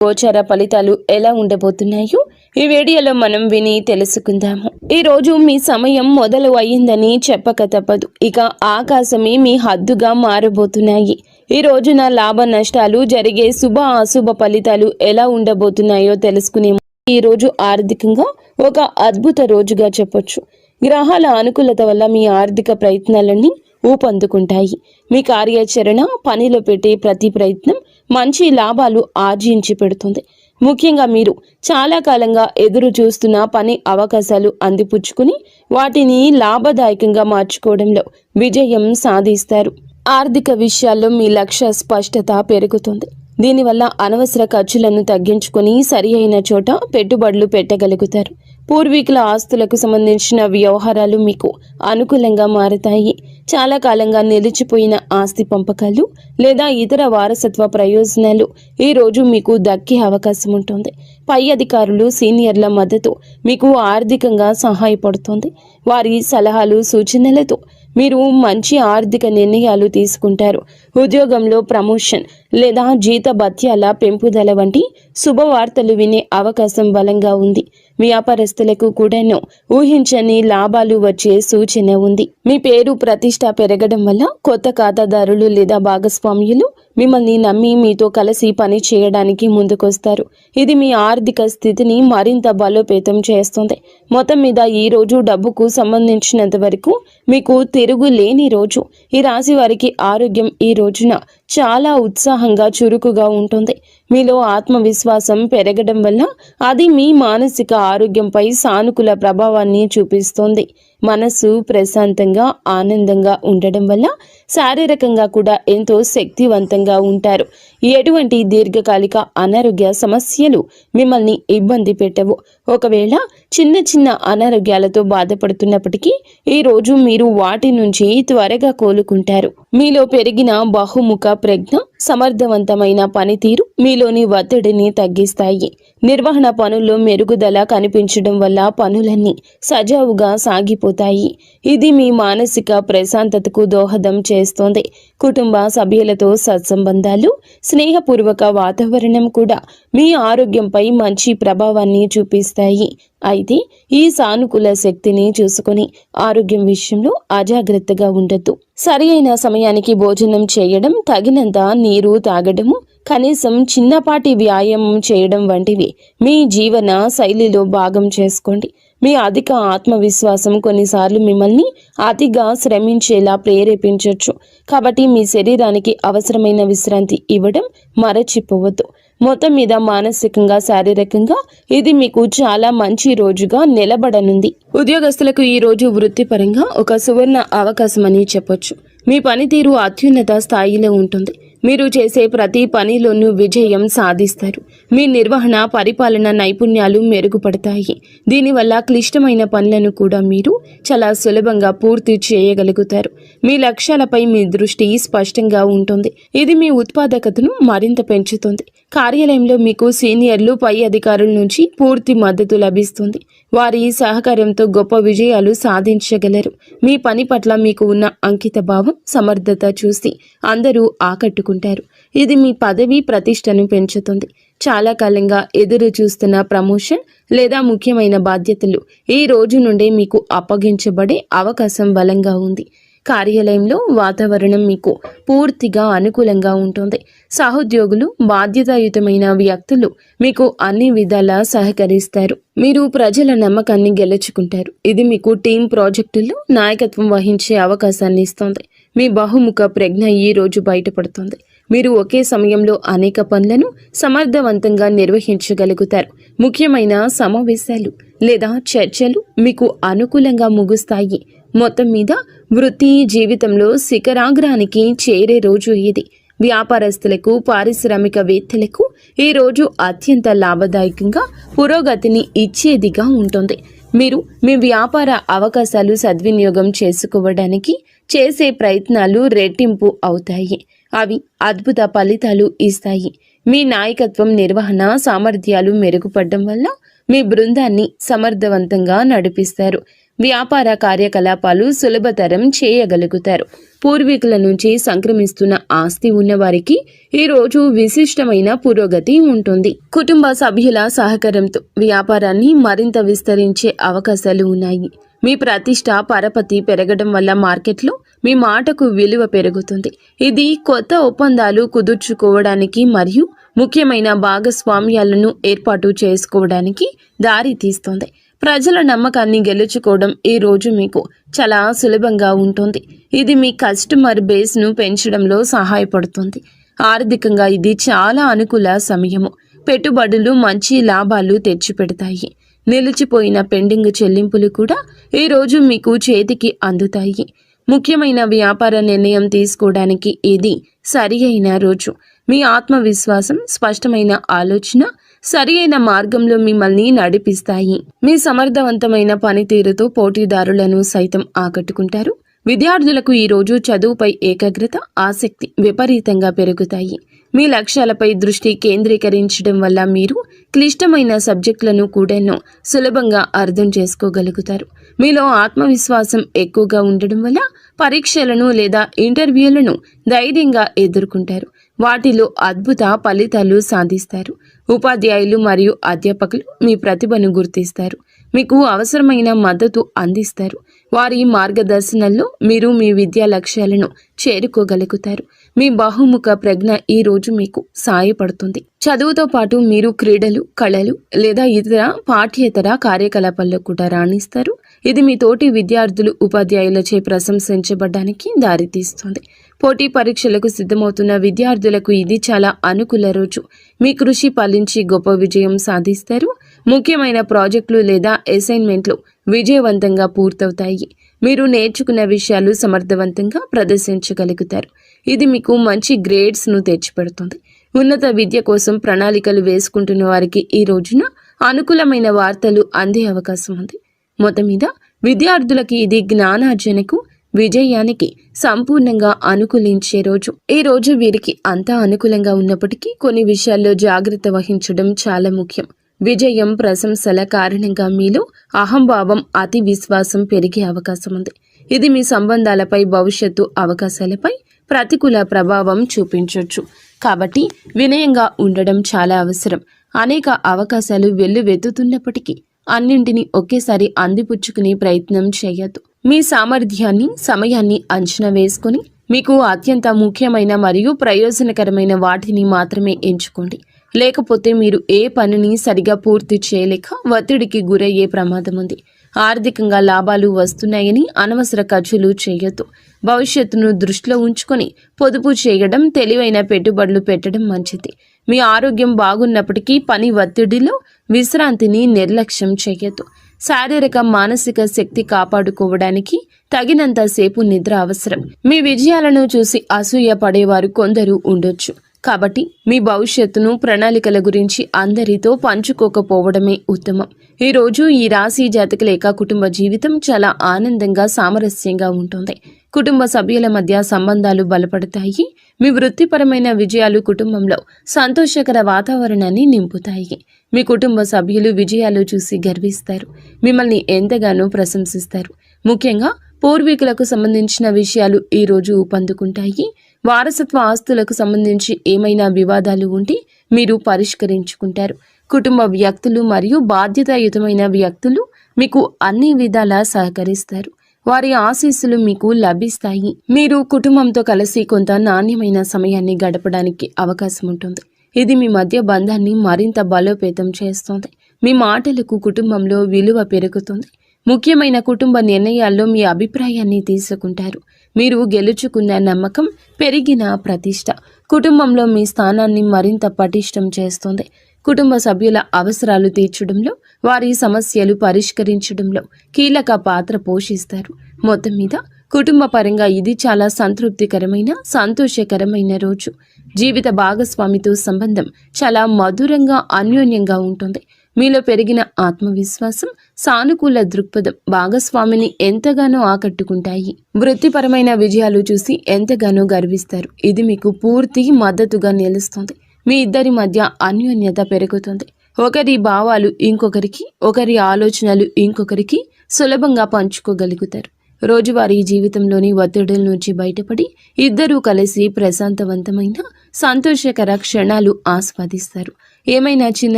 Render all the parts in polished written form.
గోచర ఫలితాలు ఎలా ఉండబోతున్నాయో ఈ వీడియోలో మనం విని తెలుసుకుందాము. ఈ రోజు మీ సమయం మొదలు అయ్యిందని చెప్పక తప్పదు. ఇక ఆకాశమే మీ హద్దుగా మారబోతున్నాయి. ఈ రోజున లాభ నష్టాలు జరిగే శుభ అశుభ ఫలితాలు ఎలా ఉండబోతున్నాయో తెలుసుకునే ఈ రోజు ఆర్థికంగా ఒక అద్భుత రోజుగా చెప్పొచ్చు. గ్రహాల అనుకూలత వల్ల మీ ఆర్థిక ప్రయత్నాలన్నీ ఊపందుకుంటాయి. మీ కార్యాచరణ, పనిలో పెట్టే ప్రతి ప్రయత్నం మంచి లాభాలు ఆర్జించి పెడుతుంది. ముఖ్యంగా మీరు చాలా కాలంగా ఎదురు చూస్తున్న పని అవకాశాలు అందిపుచ్చుకుని వాటిని లాభదాయకంగా మార్చుకోవడంలో విజయం సాధిస్తారు. ఆర్థిక విషయాల్లో మీ లక్ష్య స్పష్టత పెరుగుతుంది. దీనివల్ల అనవసర ఖర్చులను తగ్గించుకుని సరి అయిన చోట పెట్టుబడులు పెట్టగలుగుతారు. పూర్వీకుల ఆస్తులకు సంబంధించిన వ్యవహారాలు మీకు అనుకూలంగా మారతాయి. చాలా కాలంగా నిలిచిపోయిన ఆస్తి పంపకాలు లేదా ఇతర వారసత్వ ప్రయోజనాలు ఈ రోజు మీకు దక్కే అవకాశం ఉంటుంది. పై అధికారులు, సీనియర్ల మద్దతు మీకు ఆర్థికంగా సహాయపడుతుంది. వారి సలహాలు, సూచనలతో మీరు మంచి ఆర్థిక నిర్ణయాలు తీసుకుంటారు. ఉద్యోగంలో ప్రమోషన్ లేదా జీతభత్యాల పెంపుదల వంటి శుభవార్తలు వినే అవకాశం బలంగా ఉంది. వ్యాపారస్తులకు కూడాను ఊహించని లాభాలు వచ్చే సూచన ఉంది. మీ పేరు ప్రతిష్ట పెరగడం వల్ల కొత్త ఖాతాదారులు లేదా భాగస్వామ్యులు మిమ్మల్ని నమ్మి మీతో కలిసి పని చేయడానికి ముందుకొస్తారు. ఇది మీ ఆర్థిక స్థితిని మరింత బలోపేతం చేస్తుంది. మొత్తం మీద ఈ రోజు డబ్బుకు సంబంధించినంత వరకు మీకు తిరుగులేని రోజు. ఈ రాశి వారికి ఆరోగ్యం ఈ రోజున చాలా ఉత్సాహంగా, చురుకుగా ఉంటుంది. మీలో ఆత్మవిశ్వాసం పెరగడం వల్ల అది మీ మానసిక ఆరోగ్యంపై సానుకూల ప్రభావాన్ని చూపిస్తుంది. మనసు ప్రశాంతంగా, ఆనందంగా ఉండడం వల్ల శారీరకంగా కూడా ఎంతో శక్తివంతంగా ఉంటారు. ఎటువంటి దీర్ఘకాలిక అనారోగ్య సమస్యలు మిమ్మల్ని ఇబ్బంది పెట్టవు. ఒకవేళ చిన్న చిన్న అనారోగ్యాలతో బాధపడుతున్నప్పటికీ ఈ రోజు మీరు వాటి నుంచి త్వరగా కోలుకుంటారు. మీలో పెరిగిన బహుముఖ ప్రజ్ఞ, సమర్థవంతమైన పనితీరు మీలోని ఒత్తిడిని తగ్గిస్తాయి. నిర్వహణ పనుల్లో మెరుగుదల కనిపించడం వల్ల పనులన్నీ సజావుగా సాగిపోతాయి. ఇది మీ మానసిక ప్రశాంతతకు దోహదం చేస్తోంది. కుటుంబ సభ్యులతో సత్సంబంధాలు, స్నేహపూర్వక వాతావరణం కూడా మీ ఆరోగ్యంపై మంచి ప్రభావాన్ని చూపిస్తాయి. అయితే ఈ సానుకూల శక్తిని చూసుకొని ఆరోగ్యం విషయంలో అజాగ్రత్తగా ఉండొద్దు. సరి అయిన సమయానికి భోజనం చేయడం, తగినంత నీరు తాగడము, కనీసం చిన్నపాటి వ్యాయామం చేయడం వంటివి మీ జీవన శైలిలో భాగం చేసుకోండి. మీ అధిక ఆత్మవిశ్వాసం కొన్నిసార్లు మిమ్మల్ని అతిగా శ్రమించేలా ప్రేరేపించవచ్చు. కాబట్టి మీ శరీరానికి అవసరమైన విశ్రాంతి ఇవ్వడం మరచిపోవద్దు. మొత్తం మీద మానసికంగా, శారీరకంగా ఇది మీకు చాలా మంచి రోజుగా నిలబడనుంది. ఉద్యోగస్తులకు ఈ రోజు వృత్తిపరంగా ఒక సువర్ణ అవకాశం అని చెప్పొచ్చు. మీ పనితీరు అత్యున్నత స్థాయిలో ఉంటుంది. మీరు చేసే ప్రతి పనిలోనూ విజయం సాధిస్తారు. మీ నిర్వహణ, పరిపాలన నైపుణ్యాలు మెరుగుపడతాయి. దీనివల్ల క్లిష్టమైన పనులను కూడా మీరు చాలా సులభంగా పూర్తి చేయగలుగుతారు. మీ లక్ష్యాలపై మీ దృష్టి స్పష్టంగా ఉంటుంది. ఇది మీ ఉత్పాదకతను మరింత పెంచుతుంది. కార్యాలయంలో మీకు సీనియర్లు, పై అధికారుల నుంచి పూర్తి మద్దతు లభిస్తుంది. వారి సహకారంతో గొప్ప విజయాలు సాధించగలరు. మీ పని పట్ల మీకు ఉన్న అంకిత భావం, సమర్థత చూసి అందరూ ఆకట్టుకుంటారు. ఇది మీ పదవి ప్రతిష్టను పెంచుతుంది. చాలా కాలంగా ఎదురు చూస్తున్న ప్రమోషన్ లేదా ముఖ్యమైన బాధ్యతలు ఈ రోజు నుండే మీకు అప్పగించబడే అవకాశం బలంగా ఉంది. కార్యాలయంలో వాతావరణం మీకు పూర్తిగా అనుకూలంగా ఉంటుంది. సహోద్యోగులు, బాధ్యతాయుతమైన వ్యక్తులు మీకు అన్ని విధాలా సహకరిస్తారు. మీరు ప్రజల నమ్మకాన్ని గెలుచుకుంటారు. ఇది మీకు టీం ప్రాజెక్టుల్లో నాయకత్వం వహించే అవకాశాన్ని ఇస్తుంది. మీ బహుముఖ ప్రజ్ఞ ఈ రోజు బయటపడుతుంది. మీరు ఒకే సమయంలో అనేక పనులను సమర్థవంతంగా నిర్వహించగలుగుతారు. ముఖ్యమైన సమావేశాలు లేదా చర్చలు మీకు అనుకూలంగా ముగుస్తాయి. మొత్తం మీద వృత్తి జీవితంలో శిఖరాగ్రానికి చేరే రోజు ఇది. వ్యాపారస్తులకు, పారిశ్రామికవేత్తలకు ఈ రోజు అత్యంత లాభదాయకంగా, పురోగతిని ఇచ్చేదిగా ఉంటుంది. మీరు మీ వ్యాపార అవకాశాలు సద్వినియోగం చేసుకోవడానికి చేసే ప్రయత్నాలు రెట్టింపు అవుతాయి. అవి అద్భుత ఫలితాలు ఇస్తాయి. మీ నాయకత్వం, నిర్వహణ సామర్థ్యాలు మెరుగుపడడం వల్ల మీ బృందాన్ని సమర్థవంతంగా నడిపిస్తారు. వ్యాపార కార్యకలాపాలు సులభతరం చేయగలుగుతారు. పూర్వీకుల నుంచి సంక్రమిస్తున్న ఆస్తి ఉన్నవారికి ఈ రోజు విశిష్టమైన పురోగతి ఉంటుంది. కుటుంబ సభ్యుల సహకారంతో వ్యాపారాన్ని మరింత విస్తరించే అవకాశాలు ఉన్నాయి. మీ ప్రతిష్ట పరపతి పెరగడం వల్ల మార్కెట్లో మీ మాటకు విలువ పెరుగుతుంది. ఇది కొత్త ఒప్పందాలు కుదుర్చుకోవడానికి మరియు ముఖ్యమైన భాగస్వామ్యాలను ఏర్పాటు చేసుకోవడానికి దారి తీస్తుంది. ప్రజల నమ్మకాన్ని గెలుచుకోవడం ఈ రోజు మీకు చాలా సులభంగా ఉంటుంది. ఇది మీ కస్టమర్ బేస్ను పెంచడంలో సహాయపడుతుంది. ఆర్థికంగా ఇది చాలా అనుకూల సమయము. పెట్టుబడులు మంచి లాభాలు తెచ్చిపెడతాయి. నిలిచిపోయిన పెండింగ్ చెల్లింపులు కూడా ఈ రోజు మీకు చేతికి అందుతాయి. ముఖ్యమైన వ్యాపార నిర్ణయం తీసుకోవడానికి ఇది సరి అయిన రోజు. మీ ఆత్మవిశ్వాసం, స్పష్టమైన ఆలోచన సరి అయిన మార్గంలో మిమ్మల్ని నడిపిస్తాయి. మీ సమర్థవంతమైన పనితీరుతో పోటీదారులను సైతం ఆకట్టుకుంటారు. విద్యార్థులకు ఈ రోజు చదువుపై ఏకాగ్రత, ఆసక్తి విపరీతంగా పెరుగుతాయి. మీ లక్ష్యాలపై దృష్టి కేంద్రీకరించడం వల్ల మీరు క్లిష్టమైన సబ్జెక్టులను కూడాను సులభంగా అర్థం చేసుకోగలుగుతారు. మీలో ఆత్మవిశ్వాసం ఎక్కువగా ఉండడం వల్ల పరీక్షలను లేదా ఇంటర్వ్యూలను ధైర్యంగా ఎదుర్కొంటారు. వాటిలో అద్భుత ఫలితాలు సాధిస్తారు. ఉపాధ్యాయులు మరియు అధ్యాపకులు మీ ప్రతిభను గుర్తిస్తారు. మీకు అవసరమైన మద్దతు అందిస్తారు. వారి మార్గదర్శనంలో మీరు మీ విద్యా లక్ష్యాలను చేరుకోగలుగుతారు. మీ బహుముఖ ప్రజ్ఞ ఈ రోజు మీకు సహాయపడుతుంది. చదువుతో పాటు మీరు క్రీడలు, కళలు లేదా ఇతర పాఠ్యేతర కార్యకలాపాల్లో కూడా రాణిస్తారు. ఇది మీ తోటి విద్యార్థులు, ఉపాధ్యాయులచే ప్రశంసించబడడానికి దారితీస్తుంది. పోటీ పరీక్షలకు సిద్ధమవుతున్న విద్యార్థులకు ఇది చాలా అనుకూల రోజు. మీ కృషి ఫలించి గొప్ప విజయం సాధిస్తారు. ముఖ్యమైన ప్రాజెక్టులు లేదా అసైన్మెంట్లు విజయవంతంగా పూర్తవుతాయి. మీరు నేర్చుకున్న విషయాలు సమర్థవంతంగా ప్రదర్శించగలుగుతారు. ఇది మీకు మంచి గ్రేడ్స్ను తెచ్చిపెడుతుంది. ఉన్నత విద్య కోసం ప్రణాళికలు వేసుకుంటున్న వారికి ఈ రోజున అనుకూలమైన వార్తలు అందే అవకాశం ఉంది. మొత్తం మీద విద్యార్థులకి ఇది జ్ఞానార్జనకు, విజయానికి సంపూర్ణంగా అనుకూలించే రోజు. ఈ రోజు వీరికి అంతా అనుకూలంగా ఉన్నప్పటికీ కొన్ని విషయాల్లో జాగ్రత్త వహించడం చాలా ముఖ్యం. విజయం, ప్రశంసల కారణంగా మీలో అహంభావం, అతి విశ్వాసం పెరిగే అవకాశం ఉంది. ఇది మీ సంబంధాలపై, భవిష్యత్తు అవకాశాలపై ప్రతికూల ప్రభావం చూపించవచ్చు. కాబట్టి వినయంగా ఉండడం చాలా అవసరం. అనేక అవకాశాలు వెల్లువెత్తుతున్నప్పటికీ అన్నింటినీ ఒకేసారి అందిపుచ్చుకునే ప్రయత్నం చేయొద్దు. మీ సామర్థ్యాన్ని, సమయాన్ని అంచనా వేసుకొని మీకు అత్యంత ముఖ్యమైన మరియు ప్రయోజనకరమైన వాటిని మాత్రమే ఎంచుకోండి. లేకపోతే మీరు ఏ పనిని సరిగా పూర్తి చేయలేక ఒత్తిడికి గురయ్యే ప్రమాదం ఉంది. ఆర్థికంగా లాభాలు వస్తున్నాయని అనవసర ఖర్చులు చేయొద్దు. భవిష్యత్తును దృష్టిలో ఉంచుకొని పొదుపు చేయడం, తెలివైన పెట్టుబడులు పెట్టడం మంచిది. మీ ఆరోగ్యం బాగున్నప్పటికీ పని ఒత్తిడిలో విశ్రాంతిని నిర్లక్ష్యం చేయొద్దు. శారీరక, మానసిక శక్తి కాపాడుకోవడానికి తగినంత సేపు నిద్ర అవసరం. మీ విజయాలను చూసి అసూయ పడేవారు కొందరు ఉండొచ్చు. కాబట్టి మీ భవిష్యత్తును, ప్రణాళికల గురించి అందరితో పంచుకోకపోవడమే ఉత్తమం. ఈరోజు ఈ రాశి జాతకుల కుటుంబ జీవితం చాలా ఆనందంగా, సామరస్యంగా ఉంటుంది. కుటుంబ సభ్యుల మధ్య సంబంధాలు బలపడతాయి. మీ వృత్తిపరమైన విజయాలు కుటుంబంలో సంతోషకర వాతావరణాన్ని నింపుతాయి. మీ కుటుంబ సభ్యులు విజయాలు చూసి గర్విస్తారు. మిమ్మల్ని ఎంతగానో ప్రశంసిస్తారు. ముఖ్యంగా పూర్వీకులకు సంబంధించిన విషయాలు ఈ రోజు ఊపందుకుంటాయి. వారసత్వ ఆస్తులకు సంబంధించి ఏమైనా వివాదాలు ఉంటే మీరు పరిష్కరించుకుంటారు. కుటుంబ వ్యక్తులు మరియు బాధ్యతాయుతమైన వ్యక్తులు మీకు అన్ని విధాలా సహకరిస్తారు. వారి ఆశీస్సులు మీకు లభిస్తాయి. మీరు కుటుంబంతో కలిసి కొంత నాణ్యమైన సమయాన్ని గడపడానికి అవకాశం ఉంటుంది. ఇది మీ మధ్య బంధాన్ని మరింత బలోపేతం చేస్తుంది. మీ మాటలకు కుటుంబంలో విలువ పెరుగుతుంది. ముఖ్యమైన కుటుంబ నిర్ణయాల్లో మీ అభిప్రాయాన్ని తీసుకుంటారు. మీరు గెలుచుకున్న నమ్మకం, పెరిగిన ప్రతిష్ట కుటుంబంలో మీ స్థానాన్ని మరింత పటిష్టం చేస్తుంది. కుటుంబ సభ్యుల అవసరాలు తీర్చడంలో, వారి సమస్యలు పరిష్కరించడంలో కీలక పాత్ర పోషిస్తారు. మొత్తం మీద కుటుంబ పరంగా ఇది చాలా సంతృప్తికరమైన, సంతోషకరమైన రోజు. జీవిత భాగస్వామితో సంబంధం చాలా మధురంగా, అన్యోన్యంగా ఉంటుంది. మీలో పెరిగిన ఆత్మవిశ్వాసం, సానుకూల దృక్పథం భాగస్వామిని ఎంతగానో ఆకట్టుకుంటాయి. వృత్తిపరమైన విజయాలు చూసి ఎంతగానో గర్విస్తారు. ఇది మీకు పూర్తి మద్దతుగా నిలుస్తుంది. మీ ఇద్దరి మధ్య అన్యోన్యత పెరుగుతుంది. ఒకరి భావాలు ఇంకొకరికి, ఒకరి ఆలోచనలు ఇంకొకరికి సులభంగా పంచుకోగలుగుతారు. రోజువారీ జీవితంలోని ఒత్తిడుల నుంచి బయటపడి ఇద్దరూ కలిసి ప్రశాంతవంతమైన సంతోషకర క్షణాలు ఆస్వాదిస్తారు. ఏమైనా చిన్న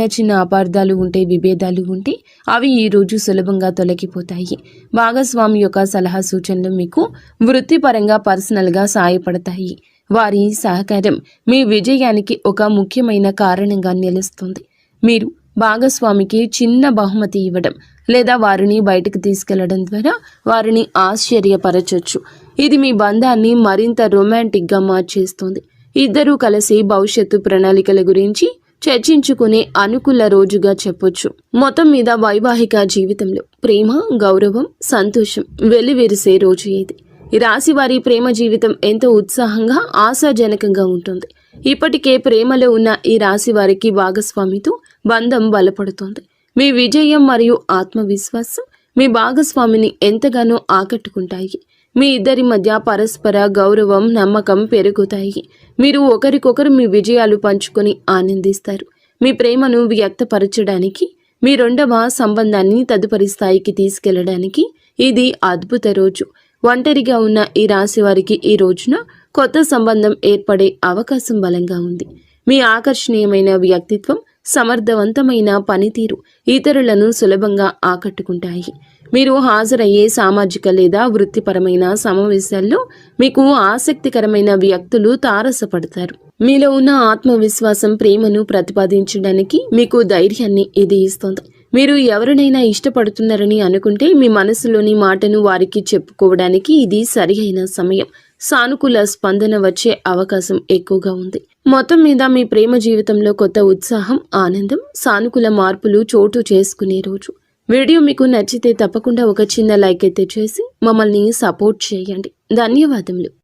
చిన్న అపార్థాలు ఉంటే, విభేదాలు ఉంటే అవి ఈ రోజు సులభంగా తొలగిపోతాయి. భాగస్వామి యొక్క సలహా సూచనలు మీకు వృత్తిపరంగా పర్సనల్గా సహాయపడతాయి. వారి సహకారం మీ విజయానికి ఒక ముఖ్యమైన కారణంగా నిలుస్తుంది. మీరు భాగస్వామికి చిన్న బహుమతి ఇవ్వడం లేదా వారిని బయటకు తీసుకెళ్లడం ద్వారా వారిని ఆశ్చర్యపరచొచ్చు. ఇది మీ బంధాన్ని మరింత రొమాంటిక్గా మార్చేస్తుంది. ఇద్దరూ కలిసి భవిష్యత్తు ప్రణాళికల గురించి చర్చించుకునే అనుకూల రోజుగా చెప్పొచ్చు. మొత్తం మీద వైవాహిక జీవితంలో ప్రేమ, గౌరవం, సంతోషం వెల్లివిరిసే రోజు ఇది. ఈ రాశి వారి ప్రేమ జీవితం ఎంతో ఉత్సాహంగా, ఆశాజనకంగా ఉంటుంది. ఇప్పటికే ప్రేమలో ఉన్న ఈ రాశి వారికి భాగస్వామితో బంధం బలపడుతోంది. మీ విజయం మరియు ఆత్మవిశ్వాసం మీ భాగస్వామిని ఎంతగానో ఆకట్టుకుంటాయి. మీ ఇద్దరి మధ్య పరస్పర గౌరవం, నమ్మకం పెరుగుతాయి. మీరు ఒకరికొకరు మీ విజయాలు పంచుకొని ఆనందిస్తారు. మీ ప్రేమను వ్యక్తపరచడానికి, మీ రెండవ సంబంధాన్ని తదుపరి స్థాయికి తీసుకెళ్లడానికి ఇది అద్భుత రోజు. ఒంటరిగా ఉన్న ఈ రాశి వారికి ఈ రోజున కొత్త సంబంధం ఏర్పడే అవకాశం బలంగా ఉంది. మీ ఆకర్షణీయమైన వ్యక్తిత్వం, సమర్థవంతమైన పనితీరు ఇతరులను సులభంగా ఆకట్టుకుంటాయి. మీరు హాజరయ్యే సామాజిక లేదా వృత్తిపరమైన సమావేశాల్లో మీకు ఆసక్తికరమైన వ్యక్తులు తారసపడతారు. మీలో ఉన్న ఆత్మవిశ్వాసం ప్రేమను ప్రతిపాదించడానికి మీకు ధైర్యాన్ని ఇది ఇస్తుంది. మీరు ఎవరినైనా ఇష్టపడుతున్నారని అనుకుంటే మీ మనసులోని మాటను వారికి చెప్పుకోవడానికి ఇది సరియైన సమయం. సానుకూల స్పందన వచ్చే అవకాశం ఎక్కువగా ఉంది. మొత్తం మీద మీ ప్రేమ జీవితంలో కొత్త ఉత్సాహం, ఆనందం, సానుకూల మార్పులు చోటు చేసుకునే రోజు. వీడియో మీకు నచ్చితే తప్పకుండా ఒక చిన్న లైక్ అయితే చేసి మమ్మల్ని సపోర్ట్ చేయండి. ధన్యవాదములు.